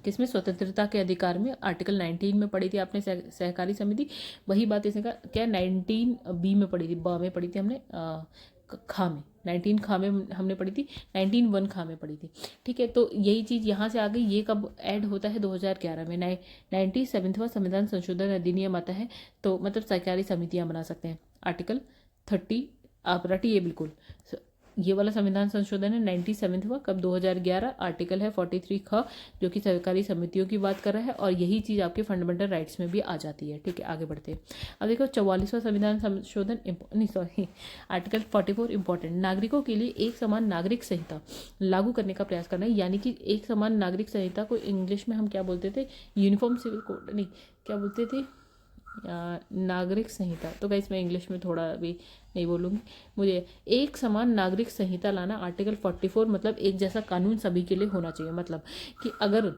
किसमें? स्वतंत्रता के अधिकार में, आर्टिकल 19 में पढ़ी थी आपने सहकारी समिति। वही बात इसने का क्या 19B में पढ़ी थी, ब में पढ़ी थी हमने, खा में 19 खा में हमने पढ़ी थी, 19 खा में पढ़ी थी, ठीक है। तो यही चीज़ यहाँ से आ गई। ये कब ऐड होता है? 2011 में 97वां संविधान संशोधन अधिनियम आता है। तो मतलब सहकारी समितियाँ बना सकते हैं। आर्टिकल 30 आप रटिए बिल्कुल, ये वाला संविधान संशोधन है 97वां, कब? 2011। आर्टिकल है 43 ख, जो कि सहकारी समितियों की बात कर रहा है, और यही चीज़ आपके फंडामेंटल राइट्स में भी आ जाती है, ठीक है। आगे बढ़ते हैं। अब देखो 44वां संविधान संशोधन, नहीं सॉरी, आर्टिकल 44 इंपॉर्टेंट, नागरिकों के लिए एक समान नागरिक संहिता लागू करने का प्रयास करना है। यानी कि एक समान नागरिक संहिता को इंग्लिश में हम क्या बोलते थे? यूनिफॉर्म सिविल कोड, नहीं क्या बोलते थे? नागरिक संहिता। तो गाइस मैं इंग्लिश में थोड़ा अभी नहीं बोलूँगी, मुझे एक समान नागरिक संहिता लाना। आर्टिकल 44 मतलब एक जैसा कानून सभी के लिए होना चाहिए। मतलब कि अगर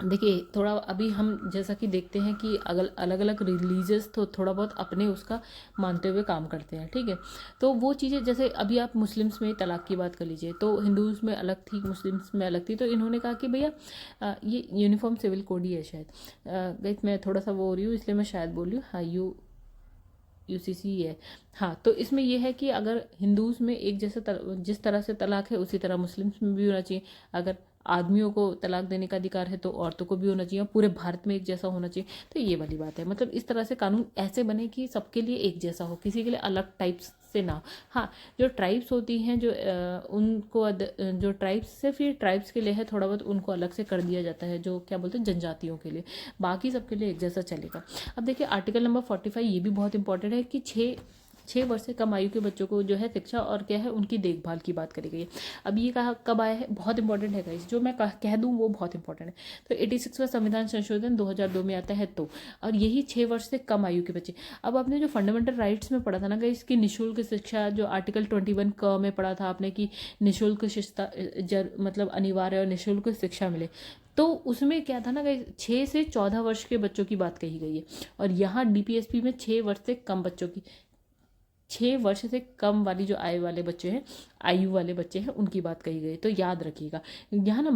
देखिए थोड़ा अभी हम जैसा कि देखते हैं कि अलग अलग रिलीजियस तो थोड़ा बहुत अपने उसका मानते हुए काम करते हैं, ठीक है। तो वो चीज़ें, जैसे अभी आप मुस्लिम्स में तलाक की बात कर लीजिए, तो हिंदूज में अलग थी, मुस्लिम्स में अलग थी। तो इन्होंने कहा कि भैया ये यूनिफॉर्म सिविल कोड ही है शायद। देख मैं थोड़ा सा वो हो रही हूँ इसलिए मैं शायद बोल रही हूँ, हाँ यूसीसी है। हाँ, तो इसमें यह है कि अगर हिंदूज में एक जैसा जिस तरह से तलाक है उसी तरह मुस्लिम्स में भी होना चाहिए। अगर आदमियों को तलाक देने का अधिकार है तो औरतों को भी होना चाहिए, पूरे भारत में एक जैसा होना चाहिए। तो ये वाली बात है, मतलब इस तरह से कानून ऐसे बने कि सबके लिए एक जैसा हो, किसी के लिए अलग टाइप्स से ना। हाँ, जो ट्राइब्स होती हैं जो उनको जो ट्राइब्स सिर्फ ये ट्राइब्स के लिए है, थोड़ा बहुत उनको अलग से कर दिया जाता है, जो क्या बोलते हैं जनजातियों के लिए, बाकी सबके लिए एक जैसा चलेगा। अब देखिए आर्टिकल नंबर 45, ये भी बहुत इंपॉर्टेंट है कि 6 वर्ष से कम आयु के बच्चों को जो है शिक्षा और क्या है उनकी देखभाल की बात करी गई है। अब ये कहा कब आया है? बहुत इंपॉर्टेंट है गाइस, जो मैं कह दूँ वो बहुत इंपॉर्टेंट है। तो 86वां संविधान संशोधन 2002 में आता है, तो और यही 6 वर्ष से कम आयु के बच्चे। अब आपने जो फंडामेंटल राइट्स में पढ़ा था ना गाइस कि निःशुल्क शिक्षा, जो आर्टिकल 21 क में पढ़ा था आपने कि निःशुल्क शिक्षा मतलब अनिवार्य और निःशुल्क शिक्षा मिले, तो उसमें क्या था ना गाइस, 6 से 14 वर्ष के बच्चों की बात कही गई है। और यहाँ डीपीएसपी में 6 वर्ष से कम बच्चों की, 6 वर्ष से कम वाली जो आयु वाले बच्चे हैं, आयु वाले बच्चे हैं, उनकी बात कही गई। तो याद रखिएगा यहाँ ना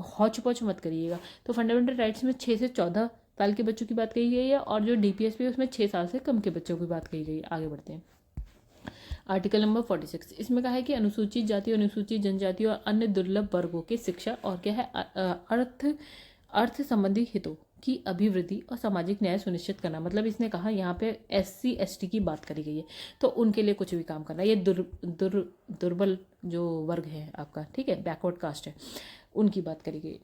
हौच पौच मत करिएगा। तो फंडामेंटल राइट्स में 6 से 14 साल के बच्चों की बात कही गई है, और जो डीपीएसपी है उसमें 6 साल से कम के बच्चों की बात कही गई है। आगे बढ़ते हैं। आर्टिकल नंबर 46, इसमें कहा है कि अनुसूचित जाति, अनुसूचित जनजाति और अन्य दुर्लभ वर्गों की शिक्षा और क्या है अर्थ संबंधी हितों की अभिवृद्धि और सामाजिक न्याय सुनिश्चित करना। मतलब इसने कहा यहाँ पे SC ST की बात करी गई है, तो उनके लिए कुछ भी काम करना। ये दुर्बल जो वर्ग है आपका, ठीक है, बैकवर्ड कास्ट है, उनकी बात करी गई।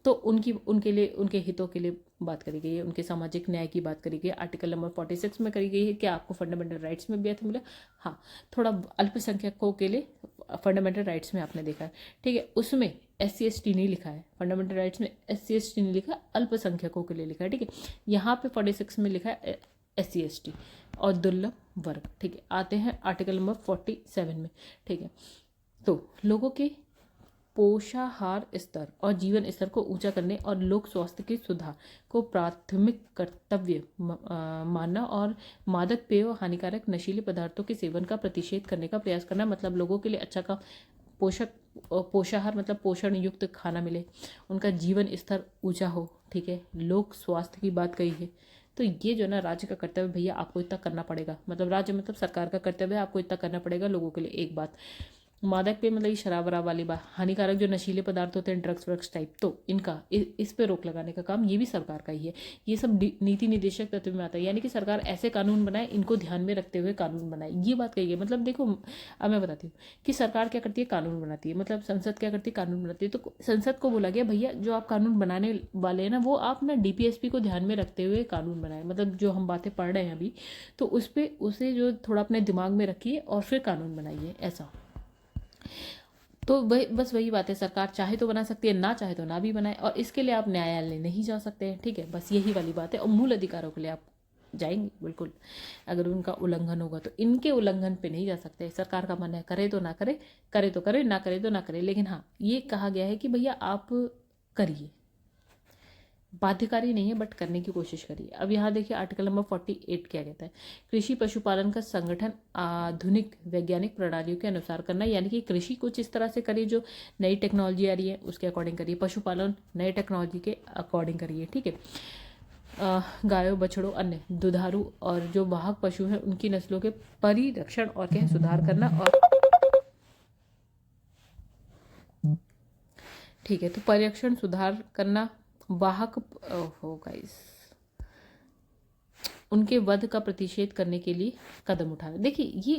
तो उनके लिए, उनके हितों के लिए बात करी गई है, उनके सामाजिक न्याय की बात करी गई है। आर्टिकल नंबर 46 में करी गई है। क्या आपको फंडामेंटल राइट्स में भी ऐसा मिला? हाँ, थोड़ा अल्पसंख्यकों के लिए फंडामेंटल राइट्स में आपने देखा है, ठीक है। उसमें SC ST नहीं लिखा है, फंडामेंटल राइट्स में SC ST नहीं लिखा, अल्पसंख्यकों के लिए लिखा है, ठीक है। यहाँ पे 46 में लिखा है SC ST और दुर्लभ वर्ग, ठीक है। आते हैं आर्टिकल नंबर 47 में, ठीक है। तो लोगों के पोषाहार स्तर और जीवन स्तर को ऊंचा करने और लोक स्वास्थ्य के सुधार को प्राथमिक कर्तव्य मानना और मादक पेय और हानिकारक नशीले पदार्थों के सेवन का प्रतिषेध करने का प्रयास करना। मतलब लोगों के लिए अच्छा का पोषाहार मतलब पोषण युक्त खाना मिले, उनका जीवन स्तर ऊंचा हो, ठीक है। लोक स्वास्थ्य की बात कही है, तो ये जो ना राज्य का कर्तव्य भैया आपको इतना करना पड़ेगा। मतलब राज्य मतलब सरकार का कर्तव्य है, आपको इतना करना पड़ेगा लोगों के लिए। एक बात मादक पे मतलब ये शराब वराब वाली बात, हानिकारक जो नशीले पदार्थ होते हैं ड्रग्स व्रग्स टाइप, तो इनका इस पे रोक लगाने का काम ये भी सरकार का ही है। ये सब नीति निदेशक तत्व में आता है, यानी कि सरकार ऐसे कानून बनाए, इनको ध्यान में रखते हुए कानून बनाए, ये बात कही है। मतलब देखो अब मैं बताती हूँ कि सरकार क्या करती है, कानून बनाती है, मतलब संसद क्या करती है, कानून बनाती है। तो संसद को बोला गया भैया जो आप कानून बनाने वाले हैं ना, वो आप ना डीपीएसपी को ध्यान में रखते हुए कानून बनाए, मतलब जो हम बातें पढ़ रहे हैं अभी, तो उस पर उसे जो थोड़ा अपने दिमाग में रखिए और फिर कानून बनाइए, ऐसा। तो वही बस वही बात है, सरकार चाहे तो बना सकती है, ना चाहे तो ना भी बनाए, और इसके लिए आप न्यायालय नहीं जा सकते हैं, ठीक है, बस यही वाली बात है। और मूल अधिकारों के लिए आप जाएंगे बिल्कुल, अगर उनका उल्लंघन होगा तो इनके उल्लंघन पे नहीं जा सकते। सरकार का मन है करे तो ना करे, करे तो करे, ना करे तो ना करे, लेकिन हाँ ये कहा गया है कि भैया आप करिए, बाध्यकारी नहीं है बट करने की कोशिश करिए। अब यहाँ देखिए आर्टिकल नंबर 48 क्या कहता है, कृषि पशुपालन का संगठन आधुनिक वैज्ञानिक प्रणालियों के अनुसार करना, यानी कि कृषि कुछ इस तरह से करिए जो नई टेक्नोलॉजी आ रही है उसके अकॉर्डिंग करिए, पशुपालन नए टेक्नोलॉजी के अकॉर्डिंग करिए, ठीक है। गायों बछड़ों अन्य दुधारू और जो वाहक पशु हैं उनकी नस्लों के परिरक्षण और क्या सुधार करना, और ठीक है, तो परिरक्षण सुधार करना, वाहक हो गाइस उनके वध का प्रतिषेध करने के लिए कदम उठाना। देखिए ये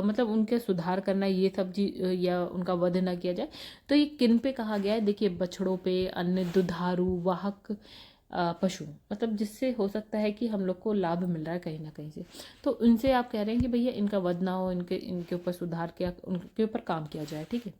मतलब उनके सुधार करना, ये सब या उनका वध ना किया जाए, तो ये किन पे कहा गया है, देखिए बछड़ों पे, अन्य दुधारू वाहक पशु, मतलब जिससे हो सकता है कि हम लोग को लाभ मिल रहा है कहीं ना कहीं से, तो उनसे आप कह रहे हैं कि भैया इनका वध ना हो, इनके ऊपर सुधार किया, उनके ऊपर काम किया जाए, ठीक है।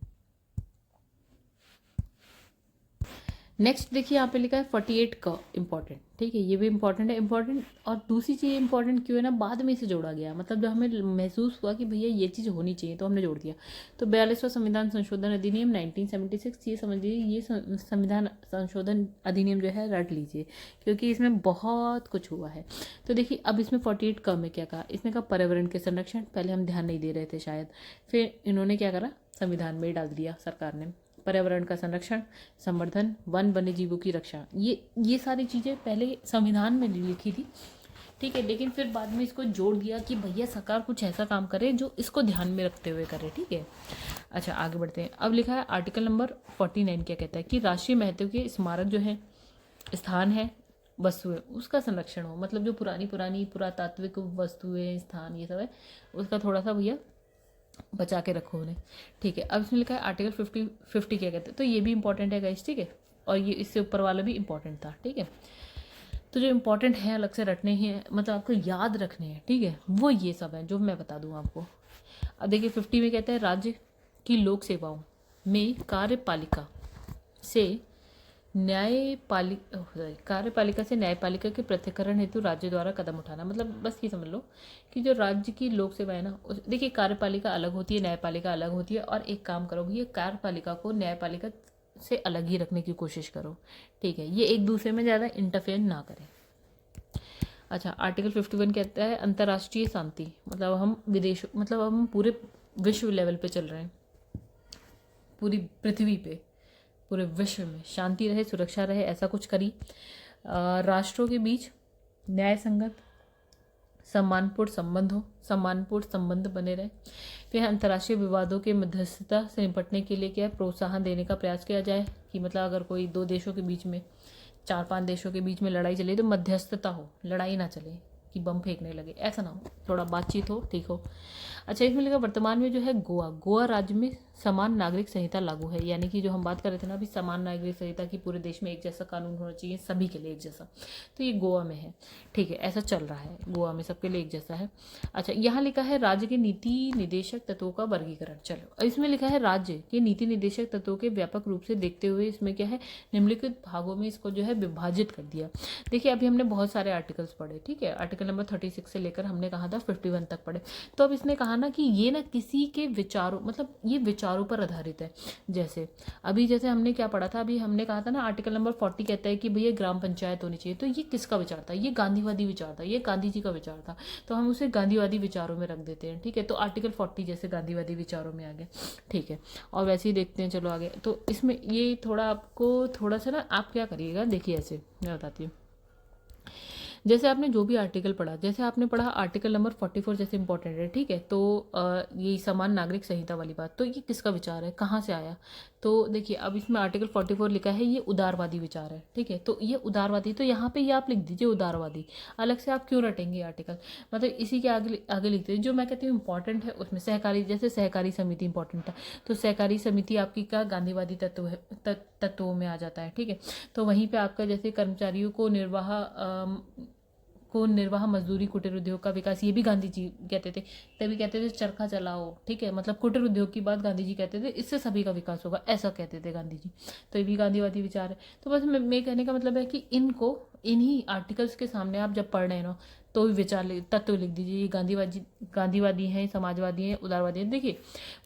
नेक्स्ट देखिए यहाँ पे लिखा है 48 का इंपॉर्टेंट, ठीक है, ये भी इंपॉर्टेंट है, इंपॉर्टेंट। और दूसरी चीज़ इंपॉर्टेंट क्यों है ना, बाद में इसे जोड़ा गया, मतलब जब हमें महसूस हुआ कि भैया ये चीज़ होनी चाहिए तो हमने जोड़ दिया। तो 42वां संविधान संशोधन अधिनियम 1976, ये समझ लीजिए, ये संविधान संशोधन अधिनियम जो है रट लीजिए, क्योंकि इसमें बहुत कुछ हुआ है। तो देखिए अब इसमें 48 का में क्या कहा, इसने कहा पर्यावरण के संरक्षण, पहले हम ध्यान नहीं दे रहे थे शायद, फिर इन्होंने क्या करा, संविधान में डाल दिया सरकार ने, पर्यावरण का संरक्षण, संवर्धन, वन्य जीवों की रक्षा, ये सारी चीज़ें पहले संविधान में लिखी थी, ठीक है, लेकिन फिर बाद में इसको जोड़ दिया कि भैया सरकार कुछ ऐसा काम करे जो इसको ध्यान में रखते हुए करे, ठीक है। अच्छा आगे बढ़ते हैं, अब लिखा है आर्टिकल नंबर 49 क्या कहता है कि राष्ट्रीय महत्व के स्मारक जो है, स्थान है, वस्तुएं, उसका संरक्षण हो, मतलब जो पुरानी पुरातात्विक वस्तुएं, स्थान, ये सब है, उसका थोड़ा सा भैया बचा के रखो उन्हें, ठीक है। अब इसमें लिखा है आर्टिकल 50 क्या कहते हैं, तो ये भी इंपॉर्टेंट है गाइस, ठीक है, और ये इससे ऊपर वाला भी इंपॉर्टेंट था, ठीक है। तो जो इंपॉर्टेंट है अलग से रटने हैं, मतलब आपको याद रखने हैं, ठीक है, वो ये सब है जो मैं बता दूँ आपको। अब देखिए 50 में कहते हैं राज्य की लोक सेवाओं में कार्यपालिका से न्यायपालिका के पृथक्करण हेतु राज्य द्वारा कदम उठाना, मतलब बस ये समझ लो कि जो राज्य की लोक सेवा है ना, देखिए कार्यपालिका अलग होती है, न्यायपालिका अलग होती है, और एक काम करो भैया कार्यपालिका को न्यायपालिका से अलग ही रखने की कोशिश करो, ठीक है, ये एक दूसरे में ज़्यादा इंटरफेयर ना करें। अच्छा आर्टिकल 51 कहता है अंतर्राष्ट्रीय शांति, मतलब हम विदेश, मतलब हम पूरे विश्व लेवल पे चल रहे हैं, पूरी पृथ्वी पे, पूरे विश्व में शांति रहे, सुरक्षा रहे, ऐसा कुछ करी। राष्ट्रों के बीच न्याय संगत सम्मानपूर्ण संबंध बने रहे। फिर अंतर्राष्ट्रीय विवादों के मध्यस्थता से निपटने के लिए क्या प्रोत्साहन देने का प्रयास किया जाए, कि मतलब अगर कोई 2 देशों के बीच में, 4-5 देशों के बीच में लड़ाई चले तो मध्यस्थता हो, लड़ाई ना चले कि बम फेंकने लगे, ऐसा ना हो, थोड़ा बातचीत हो, ठीक हो। अच्छा इसमें लिखा वर्तमान में जो है गोवा राज्य में समान नागरिक संहिता लागू है, यानी कि जो हम बात कर रहे थे ना अभी, समान नागरिक संहिता की पूरे देश में एक जैसा कानून होना चाहिए, सभी के लिए एक जैसा, तो ये गोवा में है, ठीक है, ऐसा चल रहा है, गोवा में सबके लिए एक जैसा है। अच्छा यहाँ लिखा है राज्य के नीति निदेशक तत्वों का वर्गीकरण, चलो इसमें लिखा है राज्य के नीति निदेशक तत्वों के व्यापक रूप से देखते हुए इसमें क्या है, निम्नलिखित भागों में इसको जो है विभाजित कर दिया। देखिए अभी हमने बहुत सारे आर्टिकल्स पढ़े, ठीक है, आर्टिकल नंबर 36 से लेकर हमने कहा था 51 तक पढ़े, तो अब इसने कहा ना कि ये ना किसी के विचारों, मतलब ये विचारों पर आधारित है। जैसे हमने क्या पढ़ा था, अभी हमने कहा था ना आर्टिकल नंबर 40 कहता है कि भैया ग्राम पंचायत होनी चाहिए, तो ये किसका विचार था, ये गांधीवादी विचार था, ये गांधी जी का विचार था, तो हम उसे गांधीवादी विचारों में रख देते हैं, ठीक है, तो आर्टिकल 40 जैसे गांधीवादी विचारों में आ गया, ठीक है। और वैसे ही देखते हैं, चलो आगे, तो इसमें ये थोड़ा आपको थोड़ा सा ना, आप क्या करिएगा, देखिए ऐसे मैं बताती हूँ, जैसे आपने जो भी आर्टिकल पढ़ा, जैसे आपने पढ़ा आर्टिकल नंबर 44 जैसे इंपॉर्टेंट है, ठीक है। तो ये समान नागरिक संहिता वाली बात, तो ये किसका विचार है, कहाँ से आया? तो देखिए अब इसमें आर्टिकल 44 लिखा है ये उदारवादी विचार है, ठीक है। तो ये उदारवादी, तो यहाँ पे ये आप लिख दीजिए उदारवादी, अलग से आप क्यों रटेंगे आर्टिकल, मतलब इसी के आगे आगे लिख दीजिए। जो मैं कहती हूँ इंपॉर्टेंट है उसमें सहकारी, जैसे सहकारी समिति इंपॉर्टेंट था, तो सहकारी समिति आपकी क्या गांधीवादी तत्व है, तत्वों में आ जाता है, ठीक है। तो वहीं पे आपका जैसे कर्मचारियों को निर्वाह मजदूरी कुटीर उद्योग का विकास, ये भी गांधी जी कहते थे, तभी कहते थे चरखा चलाओ, ठीक है। मतलब कुटीर उद्योग की बात गांधी जी कहते थे, इससे सभी का विकास होगा, ऐसा कहते थे गांधी जी। तो ये भी गांधीवादी विचार है। तो बस मैं कहने का मतलब है कि इनको, इन्हीं आर्टिकल्स के सामने आप जब पढ़ रहे हैं ना, तो विचार तत्व लिख दीजिए, ये गांधीवादी हैं, समाजवादी हैं, उदारवादी हैं। देखिए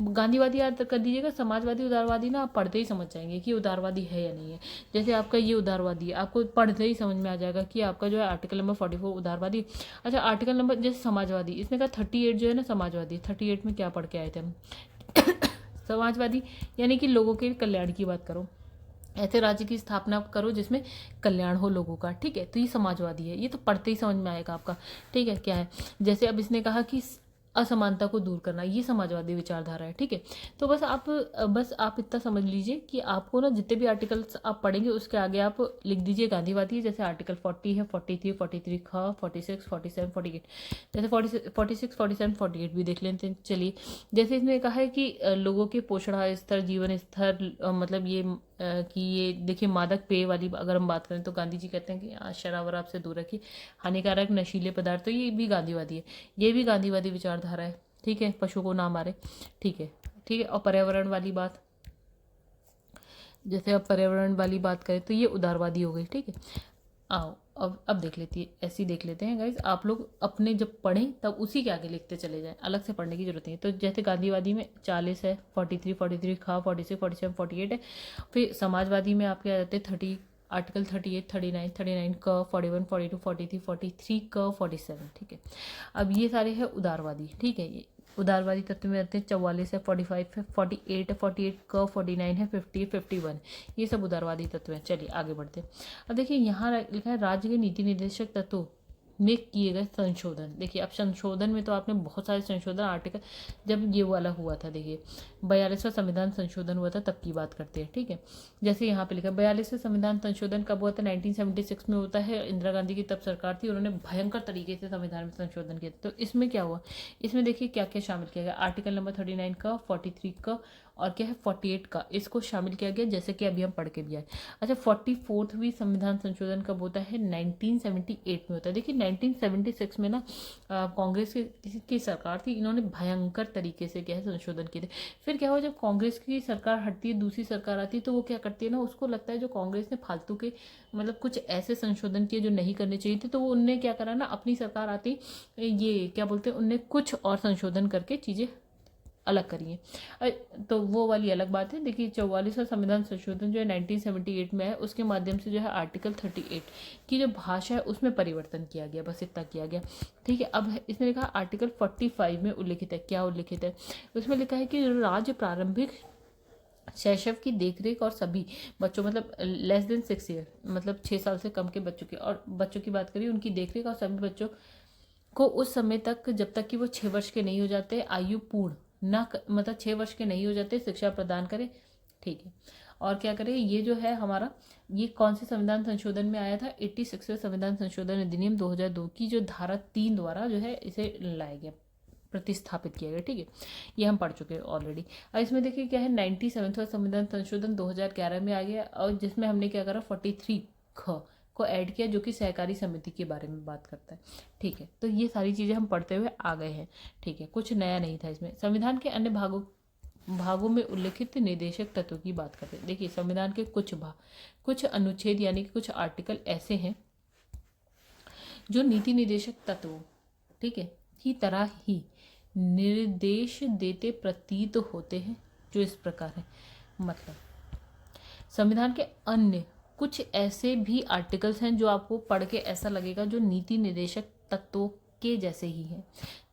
गांधीवादी याद कर दीजिएगा, समाजवादी उदारवादी ना आप पढ़ते ही समझ जाएंगे कि उदारवादी है या नहीं है। जैसे आपका ये उदारवादी है, आपको पढ़ते ही समझ में आ जाएगा कि आपका जो है आर्टिकल नंबर 44 उदारवादी। अच्छा आर्टिकल नंबर जैसे समाजवादी, इसने कहा 38 जो है ना समाजवादी, 38 में क्या पढ़ के आए थे हम? समाजवादी यानी कि लोगों के कल्याण की बात करो, ऐसे राज्य की स्थापना करो जिसमें कल्याण हो लोगों का, ठीक है। तो ये समाजवादी है, ये तो पढ़ते ही समझ में आएगा आपका, ठीक है। क्या है, जैसे अब इसने कहा कि असमानता को दूर करना, ये समाजवादी विचारधारा है, ठीक है। तो बस आप इतना समझ लीजिए कि आपको ना जितने भी आर्टिकल्स आप पढ़ेंगे उसके आगे आप लिख दीजिए गांधीवादी, जैसे आर्टिकल 40 है, 43, 43 ख, 46, 47, 48, जैसे 46, 47, 48 भी देख लेते हैं। चलिए जैसे इसने कहा है कि लोगों के पोषण स्तर, जीवन स्तर, मतलब ये कि ये देखिए मादक पेय वाली अगर हम बात करें तो गांधी जी कहते हैं कि शराब वराब से दूर रखिए, हानिकारक नशीले पदार्थ, तो ये भी गांधीवादी है, ये भी गांधीवादी विचारधारा है, ठीक है। पशु को ना मारे, ठीक है, ठीक है। और पर्यावरण वाली बात, जैसे अब पर्यावरण वाली बात करें तो ये उदारवादी हो गई, ठीक है। आओ अब देख लेती है, ऐसी देख लेते हैं गाइज, आप लोग अपने जब पढ़ें तब उसी के आगे लिखते चले जाएं, अलग से पढ़ने की जरूरत नहीं है। तो जैसे गांधीवादी में 40 है, 43, 43 खा, 46, 47, 48 है। फिर समाजवादी में आपके आ जाते हैं 30, आर्टिकल 38, 39, 39 क, 41, 42, 43, 43 क, 47, ठीक है। अब ये सारे हैं उदारवादी, ठीक है। ये उदारवादी तत्व में आते हैं 44 है, 45 है, 48 है, 48 क, 49 है, 50, 51, ये सब उदारवादी तत्व हैं। चलिए आगे बढ़ते हैं। अब देखिए यहाँ लिखा है राज्य के नीति निर्देशक तत्व में किए गए संशोधन। देखिए अब संशोधन में तो आपने बहुत सारे संशोधन आर्टिकल, जब ये वाला हुआ था, देखिए 42वां संविधान संशोधन हुआ था तब की बात करते हैं, ठीक है। जैसे यहाँ पे लिखा 42वां संविधान संशोधन कब हुआ था? 1976 में होता है, इंदिरा गांधी की तब सरकार थी, उन्होंने भयंकर तरीके से संविधान में संशोधन किया। तो इसमें क्या हुआ, इसमें देखिए क्या क्या शामिल किया गया, आर्टिकल नंबर 39 का, 43 का, और क्या है 48 का, इसको शामिल किया गया, जैसे कि अभी हम पढ़ के भी आए। अच्छा 44वीं संविधान संशोधन कब होता है? 1978 में होता है। देखिए 1976 में ना कांग्रेस की सरकार थी, इन्होंने भयंकर तरीके से क्या है संशोधन किए थे। फिर क्या हुआ, जब कांग्रेस की सरकार हटती है दूसरी सरकार आती है, तो वो क्या करती है ना, उसको लगता है जो कांग्रेस ने फालतू के मतलब कुछ ऐसे संशोधन किए जो नहीं करने चाहिए थे, तो वो उनने क्या करा ना, अपनी सरकार आती ये क्या बोलते हैं, उनने कुछ और संशोधन करके चीज़ें अलग करिए। तो वो वाली अलग बात है। देखिए 44वां संविधान संशोधन जो है 1978 में है, उसके माध्यम से जो है आर्टिकल 38 की जो भाषा है उसमें परिवर्तन किया गया, बस इतना किया गया, ठीक है। अब इसने लिखा आर्टिकल 45 में उल्लिखित है, क्या उल्लिखित है? उसमें लिखा है कि राज्य प्रारंभिक शैशव की देखरेख और सभी बच्चों, मतलब लेस देन 6 ईयर, मतलब 6 साल से कम के बच्चों की, और बच्चों की बात करिए उनकी देखरेख, और सभी बच्चों को उस समय तक जब तक कि वो 6 वर्ष के नहीं हो जाते आयु पूर्ण मतलब 6 वर्ष के नहीं हो जाते शिक्षा प्रदान करें, ठीक है। और क्या करें, ये जो है हमारा, ये कौन से संविधान संशोधन में आया था? 86वें संविधान संशोधन अधिनियम 2002 की जो धारा 3 द्वारा जो है इसे लाया गया, प्रतिस्थापित किया गया, ठीक है। ये हम पढ़ चुके हैं ऑलरेडी। अब इसमें देखिए क्या है, 97वां संविधान संशोधन 2011 में आ गया, और जिसमें हमने क्या करा 43 ख को ऐड किया, जो कि सहकारी समिति के बारे में बात करता है, ठीक है। तो ये सारी चीज़ें हम पढ़ते हुए आ गए हैं, ठीक है, कुछ नया नहीं था इसमें। संविधान के अन्य भागों में उल्लिखित निर्देशक तत्वों की बात करते हैं। देखिए संविधान के कुछ अनुच्छेद यानी कि कुछ आर्टिकल ऐसे हैं जो नीति निर्देशक तत्वों, ठीक है, की तरह ही निर्देश देते प्रतीत होते हैं, जो इस प्रकार है। मतलब संविधान के अन्य कुछ ऐसे भी आर्टिकल्स हैं जो आपको पढ़ के ऐसा लगेगा जो नीति निर्देशक तत्वों के जैसे ही हैं।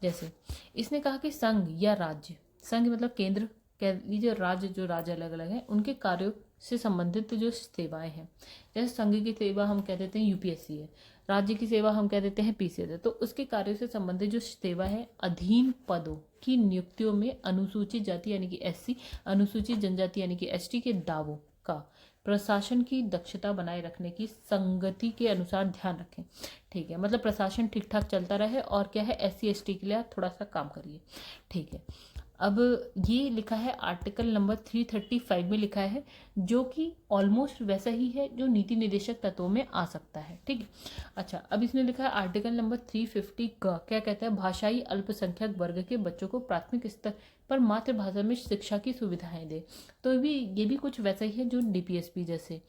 जैसे इसने कहा कि संघ या राज्य, संघ मतलब केंद्र कह लीजिए, राज्य जो राज्य अलग अलग हैं, उनके कार्यों से संबंधित जो सेवाएं हैं, जैसे संघ की सेवा हम कह देते हैं यूपीएससी है, राज्य की सेवा हम कह देते हैं पीसीएस। तो उसके कार्यों से संबंधित जो सेवा है, अधीन पदों की नियुक्तियों में अनुसूचित जाति यानी कि एससी, अनुसूचित जनजाति यानी कि एसटी के दावों का प्रशासन की दक्षता बनाए रखने की संगति के अनुसार ध्यान रखें। ठीक है, मतलब प्रशासन ठीक ठाक चलता रहे और क्या है, एससी एसटी के लिए आप थोड़ा सा काम करिए। ठीक है, अब ये लिखा है आर्टिकल नंबर 335 में लिखा है, जो कि ऑलमोस्ट वैसा ही है जो नीति निर्देशक तत्वों में आ सकता है। ठीक है, अच्छा, अब इसमें लिखा है आर्टिकल नंबर 350 का क्या कहता है, भाषाई अल्पसंख्यक वर्ग के बच्चों को प्राथमिक स्तर पर मातृभाषा में शिक्षा की सुविधाएं दे। तो ये भी कुछ वैसा ही है जो डीपीएसपी जैसे।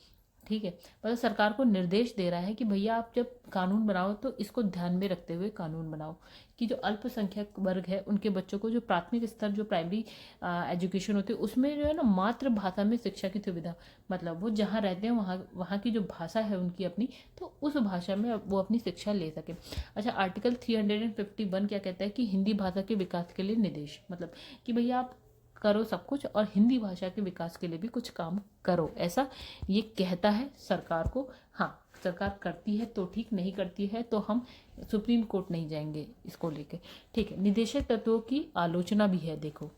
ठीक है, मतलब सरकार को निर्देश दे रहा है कि भैया आप जब कानून बनाओ तो इसको ध्यान में रखते हुए कानून बनाओ कि जो अल्पसंख्यक वर्ग है उनके बच्चों को जो प्राथमिक स्तर जो प्राइमरी एजुकेशन होती है उसमें जो है ना मातृभाषा में शिक्षा की सुविधा, मतलब वो जहाँ रहते हैं वहाँ की जो भाषा है उनकी अपनी, तो उस भाषा में वो अपनी शिक्षा ले सके। अच्छा, आर्टिकल 351 क्या कहता है कि हिंदी भाषा के विकास के लिए निर्देश, मतलब कि भैया आप करो सब कुछ और हिंदी भाषा के विकास के लिए भी कुछ काम करो, ऐसा ये कहता है सरकार को। हाँ, सरकार करती है तो ठीक, नहीं करती है तो हम सुप्रीम कोर्ट नहीं जाएंगे इसको लेके। ठीक है, निदेशक तत्वों की आलोचना भी है। देखो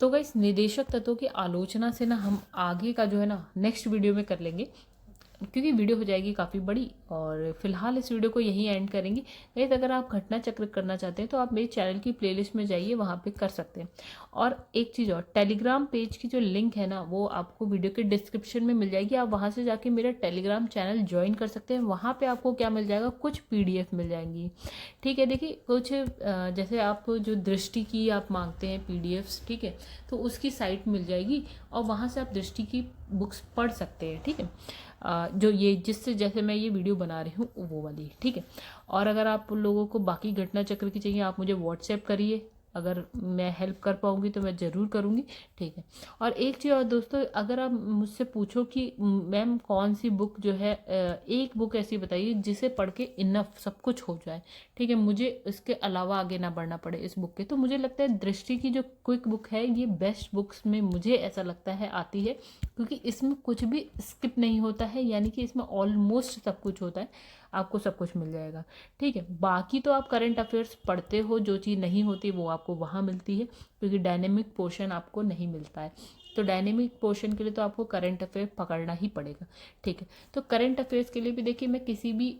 तो गाइस, निदेशक तत्वों की आलोचना से ना हम आगे का जो है ना नेक्स्ट वीडियो में कर लेंगे, क्योंकि वीडियो हो जाएगी काफ़ी बड़ी, और फिलहाल इस वीडियो को यहीं एंड करेंगे। गाइस, अगर आप घटना चक्र करना चाहते हैं तो आप मेरे चैनल की प्लेलिस्ट में जाइए, वहाँ पे कर सकते हैं। और एक चीज़ और, टेलीग्राम पेज की जो लिंक है ना वो आपको वीडियो के डिस्क्रिप्शन में मिल जाएगी। आप वहाँ से जाके मेरा टेलीग्राम चैनल ज्वाइन कर सकते हैं। वहाँ पर आपको क्या मिल जाएगा, कुछ PDF मिल जाएंगी। ठीक है, देखिए कुछ जैसे आप जो दृष्टि की आप मांगते हैं PDFs, ठीक है, तो उसकी साइट मिल जाएगी और वहाँ से आप दृष्टि की बुक्स पढ़ सकते हैं। ठीक है, जो ये जिससे जैसे मैं ये वीडियो बना रही हूँ वो वाली। ठीक है, और अगर आप लोगों को बाकी घटना चक्र की चाहिए आप मुझे व्हाट्सएप करिए, अगर मैं हेल्प कर पाऊँगी तो मैं ज़रूर करूँगी। ठीक है, और एक चीज़ और दोस्तों, अगर आप मुझसे पूछो कि मैम कौन सी बुक जो है, एक बुक ऐसी बताइए जिसे पढ़ के इनफ सब कुछ हो जाए। ठीक है, मुझे इसके अलावा आगे ना बढ़ना पड़े इस बुक के, तो मुझे लगता है दृष्टि की जो क्विक बुक है ये बेस्ट बुक्स में मुझे ऐसा लगता है आती है, क्योंकि इसमें कुछ भी स्किप नहीं होता है, यानी कि इसमें ऑलमोस्ट सब कुछ होता है, आपको सब कुछ मिल जाएगा। ठीक है, बाकी तो आप करंट अफेयर्स पढ़ते हो, जो चीज़ नहीं होती वो आपको वहाँ मिलती है, क्योंकि डायनेमिक पोर्शन आपको नहीं मिलता है। तो डायनेमिक पोर्शन के लिए तो आपको करंट अफेयर पकड़ना ही पड़ेगा। ठीक है, तो करंट अफेयर्स के लिए भी देखिए मैं किसी भी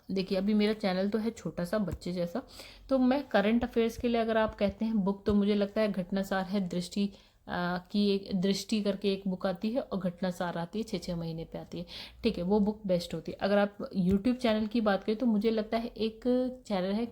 देखिए अभी मेरा चैनल तो है छोटा सा बच्चे जैसा, तो मैं करंट अफेयर्स के लिए अगर आप कहते हैं बुक, तो मुझे लगता है घटनासार है दृष्टि की, एक दृष्टि करके एक बुक आती है और घटनासार आती है, 6-6 महीने पे आती है। ठीक है, वो बुक बेस्ट होती है। अगर आप यूट्यूब चैनल की बात करें तो मुझे लगता है एक चैनल है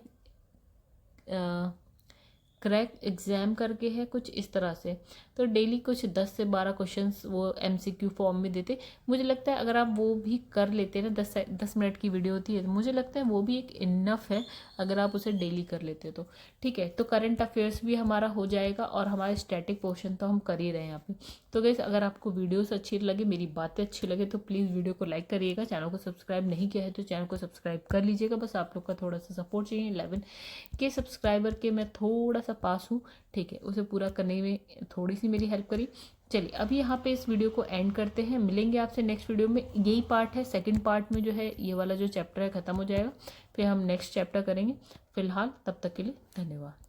क्रैक एग्ज़ाम करके है, कुछ इस तरह से, तो डेली कुछ 10 से 12 क्वेश्चंस वो MCQ फॉर्म में देते। मुझे लगता है अगर आप वो भी कर लेते हैं ना, 10 मिनट की वीडियो होती है, तो मुझे लगता है वो भी एक इनफ है अगर आप उसे डेली कर लेते तो। ठीक है, तो करंट अफेयर्स भी हमारा हो जाएगा और हमारा स्टैटिक पोर्शन तो हम कर ही रहे हैं यहाँ पे। तो गाइस, अगर आपको वीडियोस अच्छी लगे, मेरी बातें अच्छी लगे, तो प्लीज़ वीडियो को लाइक करिएगा। चैनल को सब्सक्राइब नहीं किया है तो चैनल को सब्सक्राइब कर लीजिएगा, बस आप लोग का थोड़ा सा सपोर्ट चाहिए। 11K सब्सक्राइबर के मैं थोड़ा सा पास हूँ। ठीक है, उसे पूरा करने में थोड़ी सी मेरी हेल्प करी। चलिए अभी यहाँ पे इस वीडियो को एंड करते हैं, मिलेंगे आपसे नेक्स्ट वीडियो में। यही पार्ट है, सेकंड पार्ट में जो है ये वाला जो चैप्टर है ख़त्म हो जाएगा, फिर हम नेक्स्ट चैप्टर करेंगे। फिलहाल तब तक के लिए धन्यवाद।